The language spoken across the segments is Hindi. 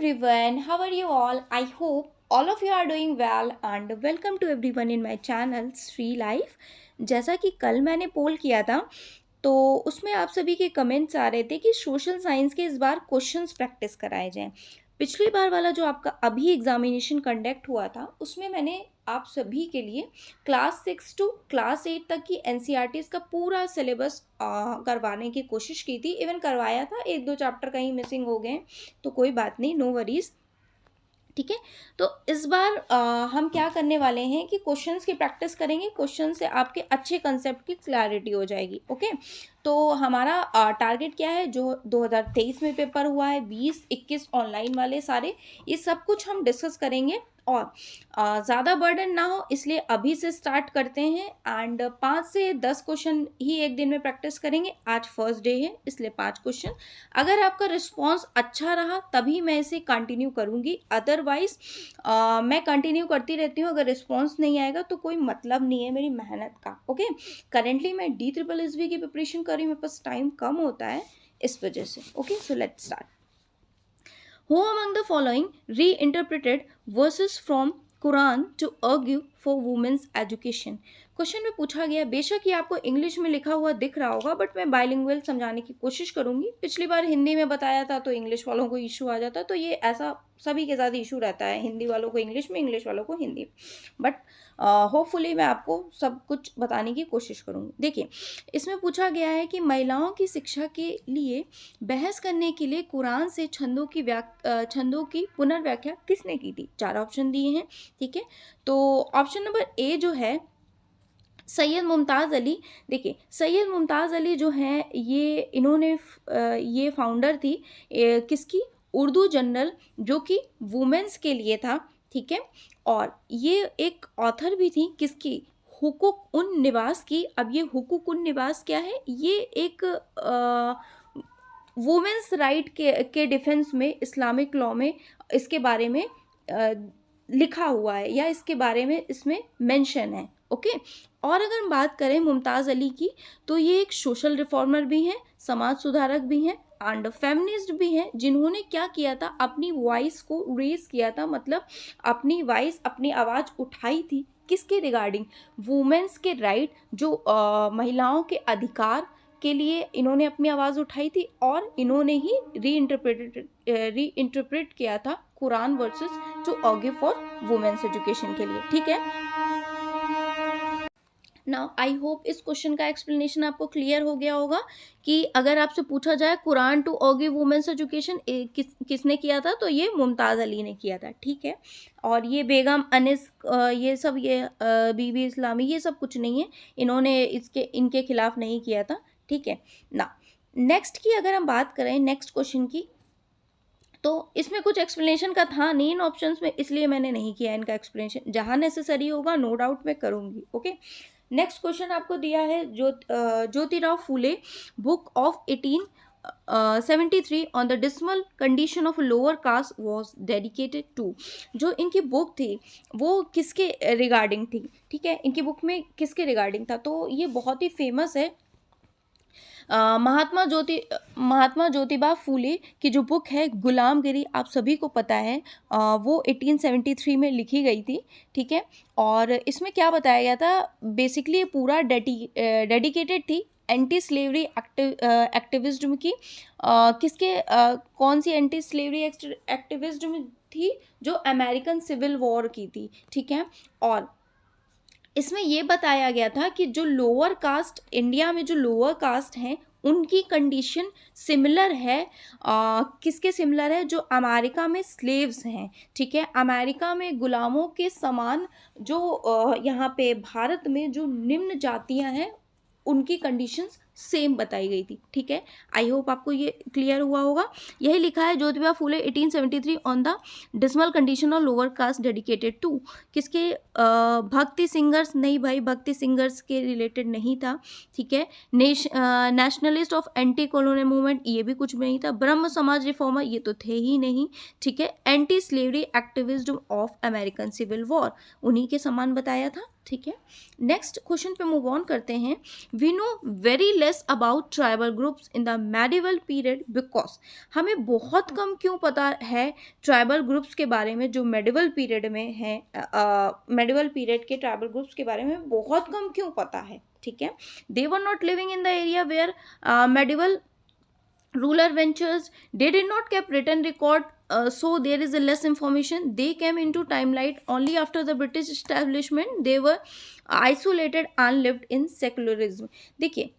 everyone, how are you all? I hope all of you are doing well and welcome to everyone in my channel Sri Life. जैसा कि कल मैंने पोल किया था तो उसमें आप सभी के कमेंट्स आ रहे थे कि सोशल साइंस के इस बार क्वेश्चंस प्रैक्टिस कराए जाएं। पिछली बार वाला जो आपका अभी एग्जामिनेशन कंडक्ट हुआ था उसमें मैंने आप सभी के लिए क्लास 6 टू क्लास 8 तक की एनसीईआरटीज़ का पूरा सिलेबस करवाने की कोशिश की थी। इवन करवाया था, एक दो चैप्टर कहीं मिसिंग हो गए तो कोई बात नहीं, नो वरीज। ठीक है, तो इस बार हम क्या करने वाले हैं कि क्वेश्चंस की प्रैक्टिस करेंगे। क्वेश्चन से आपके अच्छे कंसेप्ट की क्लैरिटी हो जाएगी। ओके, तो हमारा टारगेट क्या है, जो 2023 में पेपर हुआ है, 20-21 ऑनलाइन वाले सारे, ये सब कुछ हम डिस्कस करेंगे और ज़्यादा बर्डन ना हो इसलिए अभी से स्टार्ट करते हैं। एंड 5 से 10 क्वेश्चन ही एक दिन में प्रैक्टिस करेंगे। आज फर्स्ट डे है इसलिए 5 क्वेश्चन। अगर आपका रिस्पॉन्स अच्छा रहा तभी मैं इसे कंटिन्यू करूँगी, अदरवाइज मैं कंटिन्यू करती रहती हूँ। अगर रिस्पॉन्स नहीं आएगा तो कोई मतलब नहीं है मेरी मेहनत का। ओके, करेंटली मैं DSSB की प्रिपरेशन कर रही हूँ, मेरे पास टाइम कम होता है इस वजह से। Okay, so let's start. Who among the following reinterpreted verses from Quran to argue for women's education? Question में पूछा गया, बेशक ये आपको इंग्लिश में लिखा हुआ दिख रहा होगा बट मैं बाइलिंगुअल समझाने की कोशिश करूंगी। पिछली बार हिंदी में बताया था तो इंग्लिश वालों को इशू आ जाता, तो ये ऐसा सभी के साथ इशू रहता है, हिंदी वालों को इंग्लिश में, इंग्लिश वालों को हिंदी। बट होपफुली मैं आपको सब कुछ बताने की कोशिश करूंगी। देखिए, इसमें पूछा गया है कि महिलाओं की शिक्षा के लिए बहस करने के लिए कुरान से छंदों की पुनर्व्याख्या किसने की थी? 4 ऑप्शन दिए हैं। ठीक है, तो ऑप्शन नंबर ए जो है सैयद मुमताज़ अली। देखिए, सैयद मुमताज़ अली जो हैं ये फाउंडर थी किसकी? उर्दू जर्नल, जो कि वुमेन्स के लिए था। ठीक है, और ये एक ऑथर भी थी किसकी? हुकूक उन निवास की। अब ये हुकूक उन निवास क्या है? ये एक वुमेन्स राइट के डिफेंस में इस्लामिक लॉ में इसके बारे में लिखा हुआ है या इसके बारे में इसमें मेंशन है। ओके, और अगर हम बात करें मुमताज़ अली की तो ये एक सोशल रिफॉर्मर भी हैं, समाज सुधारक भी हैं एंड फेमिनिस्ट भी हैं, जिन्होंने क्या किया था, अपनी वॉइस को रेज किया था, मतलब अपनी वॉइस, अपनी आवाज़ उठाई थी किसके रिगार्डिंग? वुमेन्स के राइट, जो महिलाओं के अधिकार के लिए इन्होंने अपनी आवाज़ उठाई थी और इन्होंने ही रीइंटरप्रेट किया था Quran verses to argue for women's education के लिए। ठीक है, नाउ आई होप इस क्वेश्चन का एक्सप्लेनेशन आपको क्लियर हो गया होगा कि अगर आपसे पूछा जाए Quran to argue women's education किसने किया था, तो ये मुमताज़ अली ने किया था। ठीक है, और ये बेगम अनिस ये सब, ये बीबी इस्लामी, ये सब कुछ नहीं है, इन्होंने इनके खिलाफ नहीं किया था। ठीक है ना, नेक्स्ट की अगर हम बात करें, नेक्स्ट क्वेश्चन की, तो इसमें कुछ एक्सप्लेनेशन का था नहीं इन ऑप्शंस में, इसलिए मैंने नहीं किया इनका एक्सप्लेनेशन। जहाँ नेसेसरी होगा नो डाउट मैं करूँगी। ओके, नेक्स्ट क्वेश्चन आपको दिया है Jyotirao Phule, book of 1873 on the dismal condition of lower caste was dedicated to. जो इनकी बुक थी वो किसके रिगार्डिंग थी? ठीक है, इनकी बुक में किसके रिगार्डिंग था? तो ये बहुत ही फेमस है, महात्मा ज्योतिबा फूले की जो बुक है गुलामगिरी, आप सभी को पता है, वो 1873 में लिखी गई थी। ठीक है, और इसमें क्या बताया गया था, बेसिकली ये पूरा डेडिकेटेड थी एंटी स्लेवरी एक्टिविज्म की। कौन सी एंटी स्लेवरी एक्टिविज्म थी? जो अमेरिकन सिविल वॉर की थी। ठीक है, और इसमें ये बताया गया था कि जो लोअर कास्ट, इंडिया में जो लोअर कास्ट हैं उनकी कंडीशन सिमिलर है, किसके सिमिलर है? जो अमेरिका में स्लेव्स हैं। ठीक है, अमेरिका में गुलामों के समान जो यहाँ पे भारत में जो निम्न जातियाँ हैं उनकी कंडीशंस सेम बताई गई थी। ठीक है, आई होप आपको ये क्लियर हुआ होगा। यही लिखा है Jyotiba Phule 1873 on the dismal condition of lower caste dedicated to किसके? भक्ति सिंगर्स? नहीं भाई, भक्ति सिंगर्स के रिलेटेड नहीं था। ठीक है, nationalist of anti colonial movement, ये भी कुछ नहीं था। ब्रह्म समाज रिफॉर्मर, ये तो थे ही नहीं। ठीक है, anti slavery activism of American civil war, उन्हीं के समान बताया था। ठीक है, नेक्स्ट क्वेश्चन पे मूव ऑन करते हैं। We know very less about tribal groups in the medieval period because, हमें बहुत कम क्यों पता है ट्राइबल ग्रुप्स के बारे में जो मेडिवल पीरियड में है, मेडिवल पीरियड के ट्राइबल ग्रुप्स के बारे में बहुत कम क्यों पता है। ठीक है, they were not living in the area where medieval ruler ventures, they did not keep written record, so there is a less information. They came into limelight only after the British establishment. They were isolated and lived in secularism. देखिए,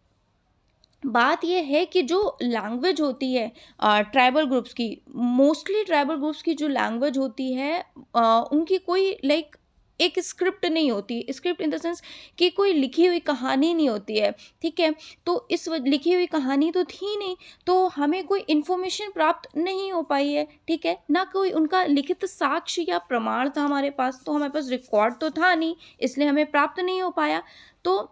बात यह है कि जो लैंग्वेज होती है ट्राइबल ग्रुप्स की, मोस्टली ट्राइबल ग्रुप्स की जो लैंग्वेज होती है उनकी कोई लाइक एक स्क्रिप्ट नहीं होती, स्क्रिप्ट इन द सेंस कि कोई लिखी हुई कहानी नहीं होती है। ठीक है, तो लिखी हुई कहानी तो थी नहीं, तो हमें कोई इन्फॉर्मेशन प्राप्त नहीं हो पाई है। ठीक है, ना कोई उनका लिखित साक्ष्य या प्रमाण था हमारे पास, तो हमारे पास रिकॉर्ड तो था नहीं, इसलिए हमें प्राप्त नहीं हो पाया। तो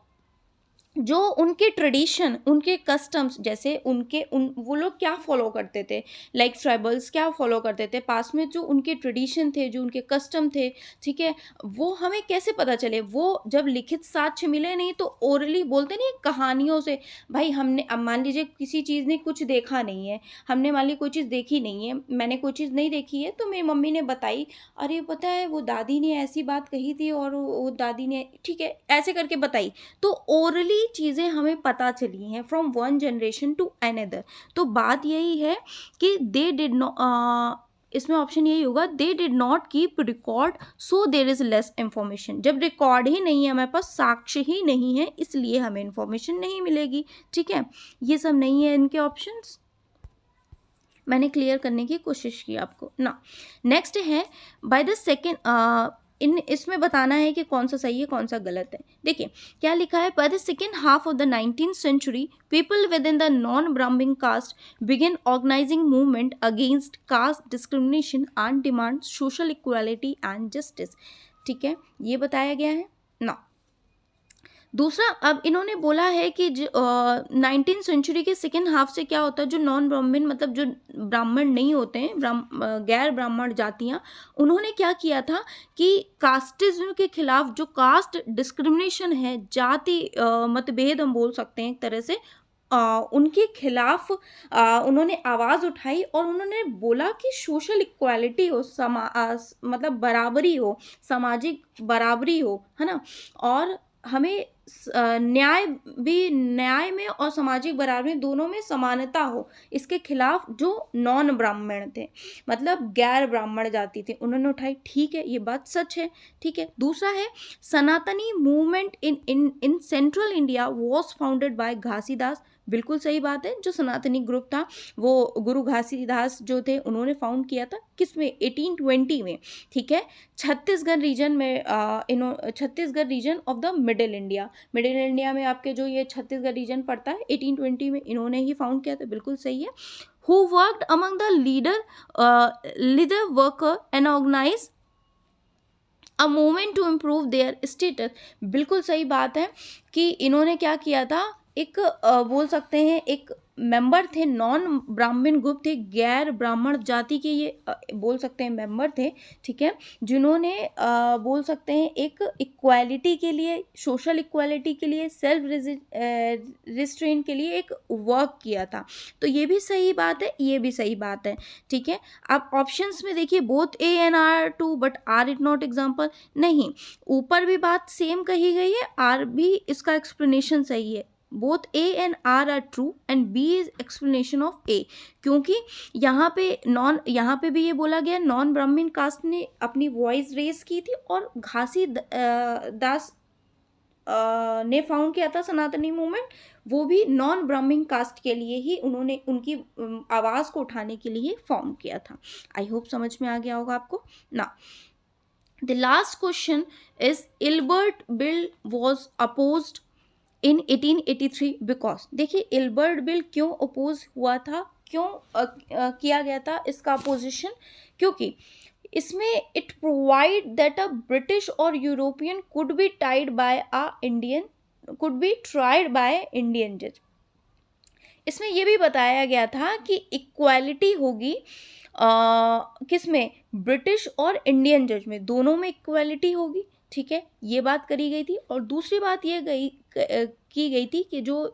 जो उनके ट्रेडिशन, उनके कस्टम्स, जैसे वो लोग क्या फॉलो करते थे, लाइक ट्राइबल्स क्या फॉलो करते थे पास में, जो उनके ट्रेडिशन थे, जो उनके कस्टम थे, ठीक है, वो हमें कैसे पता चले। वो जब लिखित साक्ष्य मिले नहीं तो ओरली बोलते नहीं, कहानियों से। भाई हमने, अब मान लीजिए किसी चीज़ ने कुछ देखा नहीं है, हमने मान ली कोई चीज़ देखी नहीं है, मैंने कोई चीज़ नहीं देखी है, तो मेरी मम्मी ने बताई, अरे पता है वो दादी ने ऐसी बात कही थी और वो दादी ने, ठीक है, ऐसे करके बताई, तो ओरली चीज़ें हमें पता चली हैं from one generation to another. तो बात यही है कि दे डिड नॉट, इसमें ऑप्शन यही होगा, they did not keep record so there is less information. जब रिकॉर्ड ही नहीं है हमारे पास, साक्ष्य ही नहीं है, इसलिए हमें इंफॉर्मेशन नहीं मिलेगी। ठीक है, ये सब नहीं है इनके ऑप्शंस, मैंने क्लियर करने की कोशिश की आपको ना। नेक्स्ट है बाय द सेकेंड, इसमें बताना है कि कौन सा सही है कौन सा गलत है। देखिए क्या लिखा है, by the second half of the 19th century people within the non-Brahmin caste began organizing movement against caste discrimination and demand social equality and justice। ठीक है, ये बताया गया है ना। दूसरा, अब इन्होंने बोला है कि 19th सेंचुरी के सेकेंड हाफ से क्या होता है, जो नॉन ब्राह्मण, मतलब जो ब्राह्मण नहीं होते हैं, गैर ब्राह्मण जातियाँ, उन्होंने क्या किया था कि कास्टिज्म के खिलाफ, जो कास्ट डिस्क्रिमिनेशन है, जाति मतभेद हम बोल सकते हैं एक तरह से, उनके खिलाफ उन्होंने आवाज़ उठाई और उन्होंने बोला कि सोशल इक्वालिटी हो, मतलब बराबरी हो, सामाजिक बराबरी हो, है ना, और हमें न्याय में और सामाजिक बराबरी दोनों में समानता हो, इसके खिलाफ जो नॉन ब्राह्मण थे, मतलब गैर ब्राह्मण जाति थे, उन्होंने उठाई। ठीक है, ये बात सच है। ठीक है, दूसरा है, सनातनी movement in central India was founded by Ghasidas. बिल्कुल सही बात है, जो सनातनी ग्रुप था वो गुरु घासीदास जो थे उन्होंने फाउंड किया था, किसमें, 1820 में। ठीक है, छत्तीसगढ़ रीजन में, Chhattisgarh region of the middle India, middle India में आपके जो ये छत्तीसगढ़ रीजन पड़ता है, 1820 में इन्होंने ही फाउंड किया था। बिल्कुल सही है। Who worked among the leader worker and organise a movement to improve their status. बिल्कुल सही बात है कि इन्होंने क्या किया था, एक बोल सकते हैं एक मेंबर थे, नॉन ब्राह्मण ग्रुप थे, गैर ब्राह्मण जाति के ये बोल सकते हैं मेंबर थे। ठीक है, जिन्होंने बोल सकते हैं एक इक्वालिटी के लिए, सोशल इक्वालिटी के लिए, सेल्फ रिस्ट्रेन के लिए एक वर्क किया था। तो ये भी सही बात है, ये भी सही बात है। ठीक है, अब ऑप्शंस में देखिए, both A and R true but R it not example. नहीं, ऊपर भी बात सेम कही गई है, आर भी इसका एक्सप्लेनेशन सही है। Both A and R are true and B is explanation of A, क्योंकि यहाँ पे भी ये बोला गया, नॉन ब्राह्मण कास्ट ने अपनी वॉइस रेस की थी और घासी दास ने फाउंड किया था सनातनी मूवमेंट, वो भी नॉन ब्राह्मण कास्ट के लिए ही उन्होंने उनकी आवाज़ को उठाने के लिए फाउंड किया था। आई होप समझ में आ गया होगा आपको ना। The last question is, Ilbert bill was opposed in 1883 because. देखिए, इल्बर्ट बिल क्यों अपोज हुआ था, क्यों किया गया था इसका अपोजिशन, क्योंकि इसमें it provide that a British और European could be tried by Indian जज। इसमें यह भी बताया गया था कि इक्वालिटी होगी किसमें, ब्रिटिश और इंडियन जज में, दोनों में इक्वालिटी होगी। ठीक है, ये बात करी गई थी। और दूसरी बात ये की गई थी कि जो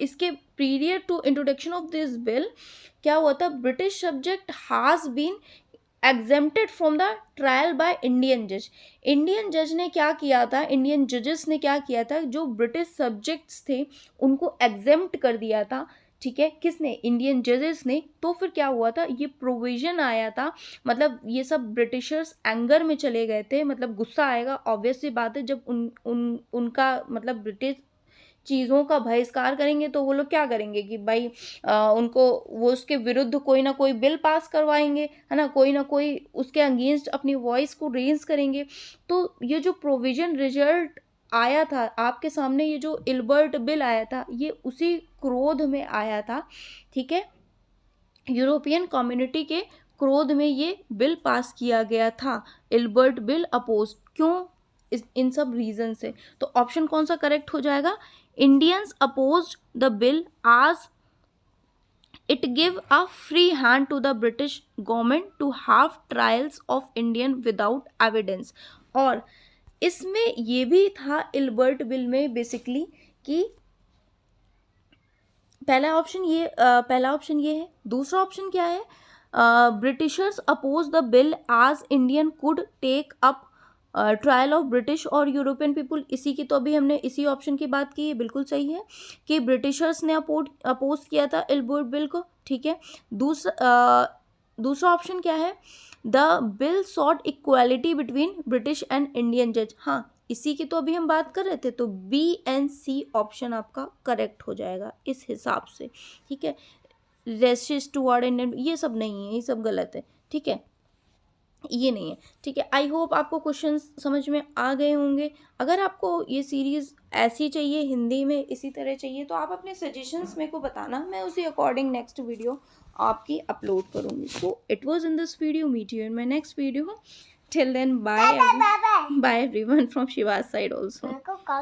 इसके period to introduction of this bill क्या हुआ था, British subject has been exempted from the trial by Indian जज। इंडियन जज ने क्या किया था, इंडियन जजेस ने क्या किया था, जो ब्रिटिश सब्जेक्ट्स थे उनको एग्जेम्प्ट कर दिया था। ठीक है, किसने, इंडियन जजेस ने। तो फिर क्या हुआ था, ये प्रोविजन आया था, मतलब ये सब ब्रिटिशर्स एंगर में चले गए थे, मतलब गुस्सा आएगा, ऑब्वियस सी बात है, जब उनका मतलब ब्रिटिश चीज़ों का बहिष्कार करेंगे तो वो लोग क्या करेंगे कि भाई उनको वो उसके विरुद्ध कोई ना कोई बिल पास करवाएंगे, है ना, कोई ना कोई उसके अगेंस्ट अपनी वॉइस को रेज करेंगे। तो ये जो प्रोविजन रिजल्ट आया था आपके सामने, ये जो इल्बर्ट बिल आया था, ये उसी क्रोध में आया था। ठीक है, यूरोपियन कम्युनिटी के क्रोध में ये बिल पास किया गया था, इल्बर्ट बिल अपोज। क्यों, इन सब रीजन से। तो ऑप्शन कौन सा करेक्ट हो जाएगा, Indians opposed the bill as it give a free hand to the British government to have trials of Indian without evidence। और इसमें ये भी था इल्बर्ट बिल में बेसिकली कि पहला ऑप्शन ये है। दूसरा ऑप्शन क्या है, Britishers oppose the bill as Indian could take up trial of British और यूरोपियन पीपुल। इसी की तो अभी हमने इसी ऑप्शन की बात की है, बिल्कुल सही है कि ब्रिटिशर्स ने अपोज किया था इल्बर्ट बिल को। ठीक है, दूसरा ऑप्शन क्या है, the bill sought equality between British and Indian जज। हाँ, इसी की तो अभी हम बात कर रहे थे, तो बी एंड सी ऑप्शन आपका करेक्ट हो जाएगा इस हिसाब से। ठीक है, रेसिस्ट टुवर्ड इंडियन ये सब नहीं है, ये सब गलत है। ठीक है, ये नहीं है। ठीक है, आई होप आपको क्वेश्चंस समझ में आ गए होंगे। अगर आपको ये सीरीज़ ऐसी चाहिए, हिंदी में इसी तरह चाहिए, तो आप अपने सजेशंस मेरे को बताना, मैं उसी अकॉर्डिंग नेक्स्ट वीडियो आपकी अपलोड करूँगी। So it was in this video, meet you in my next video. Till then, bye everyone from Shiva's side also.